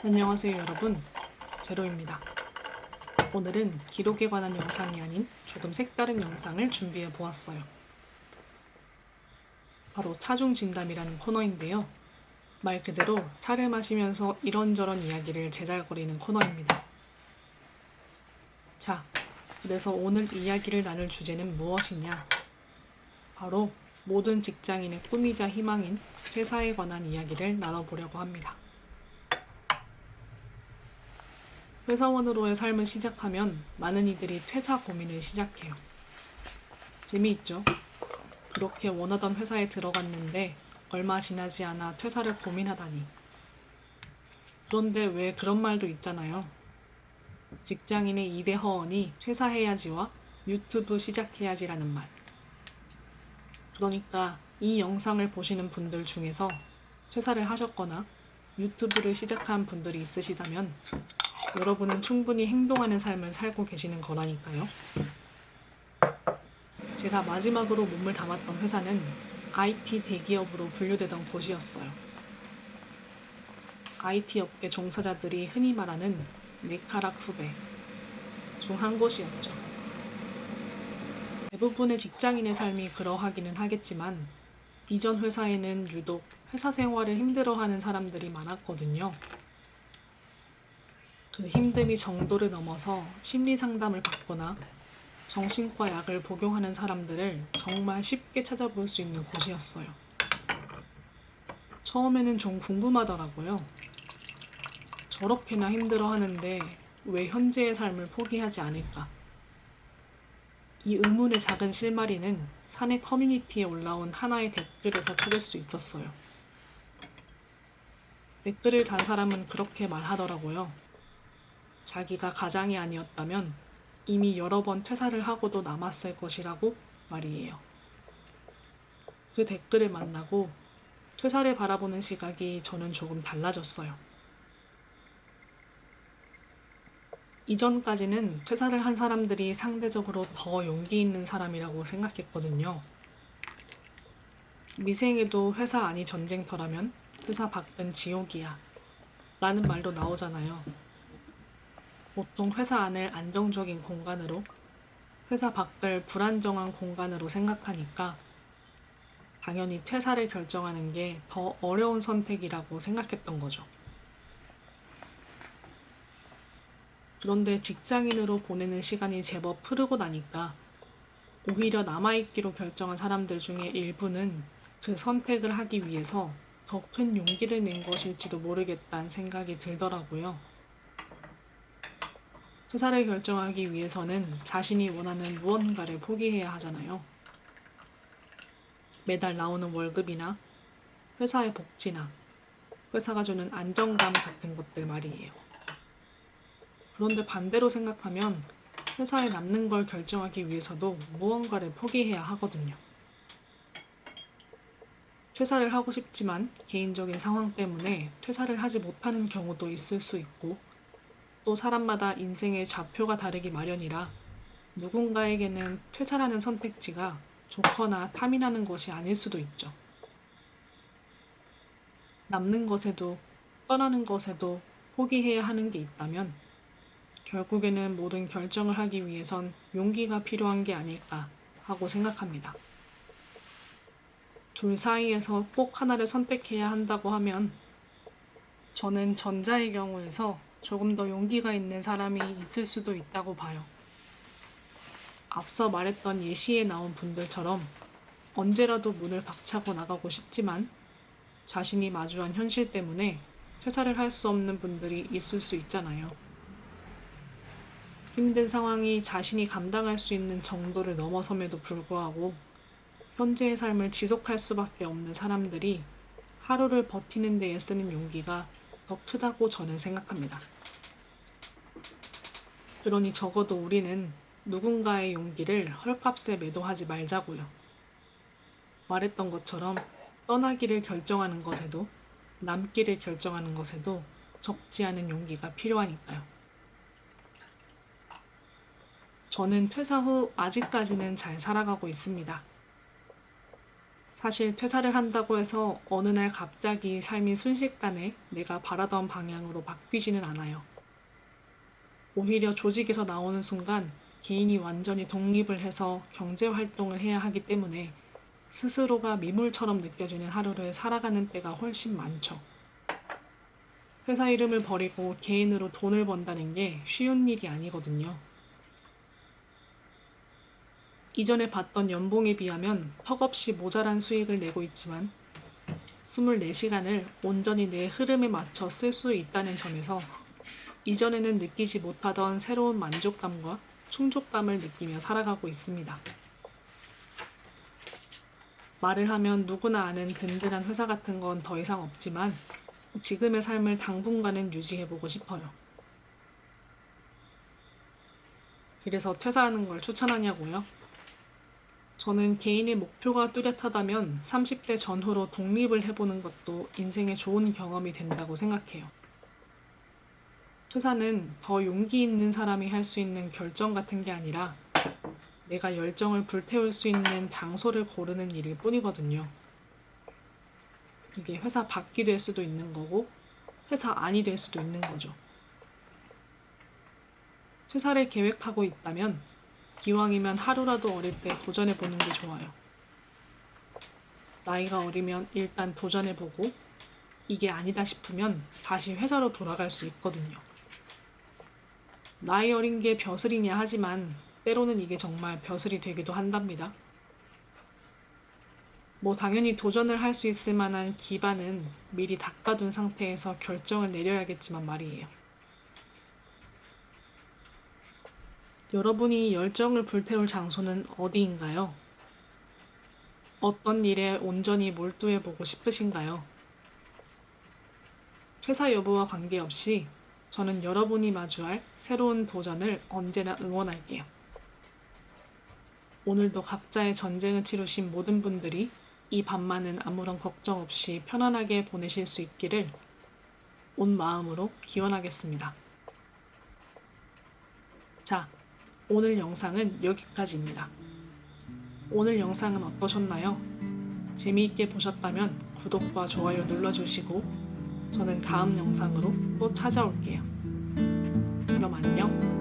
안녕하세요 여러분, 제로입니다. 오늘은 기록에 관한 영상이 아닌 조금 색다른 영상을 준비해 보았어요. 바로 차중 진담이라는 코너인데요. 말 그대로 차를 마시면서 이런저런 이야기를 제잘거리는 코너입니다. 자, 그래서 오늘 이야기를 나눌 주제는 무엇이냐? 바로 모든 직장인의 꿈이자 희망인 퇴사에 관한 이야기를 나눠보려고 합니다. 회사원으로의 삶을 시작하면 많은 이들이 퇴사 고민을 시작해요. 재미있죠? 그렇게 원하던 회사에 들어갔는데 얼마 지나지 않아 퇴사를 고민하다니. 그런데 왜 그런 말도 있잖아요. 직장인의 2대 허언이 퇴사해야지와 유튜브 시작해야지라는 말. 그러니까 이 영상을 보시는 분들 중에서 퇴사를 하셨거나 유튜브를 시작한 분들이 있으시다면 여러분은 충분히 행동하는 삶을 살고 계시는 거라니까요. 제가 마지막으로 몸을 담았던 회사는 IT 대기업으로 분류되던 곳이었어요. IT 업계 종사자들이 흔히 말하는 네카락 후배 중 한 곳이었죠. 대부분의 직장인의 삶이 그러하기는 하겠지만 이전 회사에는 유독 회사 생활을 힘들어하는 사람들이 많았거든요. 그 힘듦이 정도를 넘어서 심리 상담을 받거나 정신과 약을 복용하는 사람들을 정말 쉽게 찾아볼 수 있는 곳이었어요. 처음에는 좀 궁금하더라고요. 저렇게나 힘들어 하는데 왜 현재의 삶을 포기하지 않을까? 이 의문의 작은 실마리는 사내 커뮤니티에 올라온 하나의 댓글에서 찾을 수 있었어요. 댓글을 단 사람은 그렇게 말하더라고요. 자기가 가장이 아니었다면 이미 여러 번 퇴사를 하고도 남았을 것이라고 말이에요. 그 댓글을 만나고 퇴사를 바라보는 시각이 저는 조금 달라졌어요. 이전까지는 퇴사를 한 사람들이 상대적으로 더 용기 있는 사람이라고 생각했거든요. 미생에도 회사 안이 전쟁터라면 회사 밖은 지옥이야 라는 말도 나오잖아요. 보통 회사 안을 안정적인 공간으로, 회사 밖을 불안정한 공간으로 생각하니까 당연히 퇴사를 결정하는 게 더 어려운 선택이라고 생각했던 거죠. 그런데 직장인으로 보내는 시간이 제법 흐르고 나니까 오히려 남아있기로 결정한 사람들 중에 일부는 그 선택을 하기 위해서 더 큰 용기를 낸 것일지도 모르겠다는 생각이 들더라고요. 퇴사를 결정하기 위해서는 자신이 원하는 무언가를 포기해야 하잖아요. 매달 나오는 월급이나 회사의 복지나 회사가 주는 안정감 같은 것들 말이에요. 그런데 반대로 생각하면 회사에 남는 걸 결정하기 위해서도 무언가를 포기해야 하거든요. 퇴사를 하고 싶지만 개인적인 상황 때문에 퇴사를 하지 못하는 경우도 있을 수 있고, 또 사람마다 인생의 좌표가 다르기 마련이라 누군가에게는 퇴사라는 선택지가 좋거나 탐이 나는 것이 아닐 수도 있죠. 남는 것에도 떠나는 것에도 포기해야 하는 게 있다면 결국에는 모든 결정을 하기 위해선 용기가 필요한 게 아닐까 하고 생각합니다. 둘 사이에서 꼭 하나를 선택해야 한다고 하면 저는 전자의 경우에서 조금 더 용기가 있는 사람이 있을 수도 있다고 봐요. 앞서 말했던 예시에 나온 분들처럼 언제라도 문을 박차고 나가고 싶지만 자신이 마주한 현실 때문에 퇴사를 할 수 없는 분들이 있을 수 있잖아요. 힘든 상황이 자신이 감당할 수 있는 정도를 넘어섬에도 불구하고 현재의 삶을 지속할 수밖에 없는 사람들이 하루를 버티는 데에 쓰는 용기가 더 크다고 저는 생각합니다. 그러니 적어도 우리는 누군가의 용기를 헐값에 매도하지 말자고요. 말했던 것처럼 떠나기를 결정하는 것에도 남기를 결정하는 것에도 적지 않은 용기가 필요하니까요. 저는 퇴사 후 아직까지는 잘 살아가고 있습니다. 사실 퇴사를 한다고 해서 어느 날 갑자기 삶이 순식간에 내가 바라던 방향으로 바뀌지는 않아요. 오히려 조직에서 나오는 순간 개인이 완전히 독립을 해서 경제 활동을 해야 하기 때문에 스스로가 미물처럼 느껴지는 하루를 살아가는 때가 훨씬 많죠. 회사 이름을 버리고 개인으로 돈을 번다는 게 쉬운 일이 아니거든요. 이전에 받던 연봉에 비하면 턱없이 모자란 수익을 내고 있지만 24시간을 온전히 내 흐름에 맞춰 쓸 수 있다는 점에서 이전에는 느끼지 못하던 새로운 만족감과 충족감을 느끼며 살아가고 있습니다. 말을 하면 누구나 아는 든든한 회사 같은 건 더 이상 없지만 지금의 삶을 당분간은 유지해보고 싶어요. 그래서 퇴사하는 걸 추천하냐고요? 저는 개인의 목표가 뚜렷하다면 30대 전후로 독립을 해보는 것도 인생의 좋은 경험이 된다고 생각해요. 퇴사는 더 용기 있는 사람이 할 수 있는 결정 같은 게 아니라 내가 열정을 불태울 수 있는 장소를 고르는 일일 뿐이거든요. 이게 회사 밖이 될 수도 있는 거고 회사 안이 될 수도 있는 거죠. 퇴사를 계획하고 있다면 기왕이면 하루라도 어릴 때 도전해보는 게 좋아요. 나이가 어리면 일단 도전해보고 이게 아니다 싶으면 다시 회사로 돌아갈 수 있거든요. 나이 어린 게 벼슬이냐 하지만 때로는 이게 정말 벼슬이 되기도 한답니다. 뭐 당연히 도전을 할 수 있을 만한 기반은 미리 닦아둔 상태에서 결정을 내려야겠지만 말이에요. 여러분이 열정을 불태울 장소는 어디인가요? 어떤 일에 온전히 몰두해보고 싶으신가요? 퇴사 여부와 관계없이 저는 여러분이 마주할 새로운 도전을 언제나 응원할게요. 오늘도 각자의 전쟁을 치르신 모든 분들이 이 밤만은 아무런 걱정 없이 편안하게 보내실 수 있기를 온 마음으로 기원하겠습니다. 자, 오늘 영상은 여기까지입니다. 오늘 영상은 어떠셨나요? 재미있게 보셨다면 구독과 좋아요 눌러주시고 저는 다음 영상으로 또 찾아올게요. 그럼 안녕.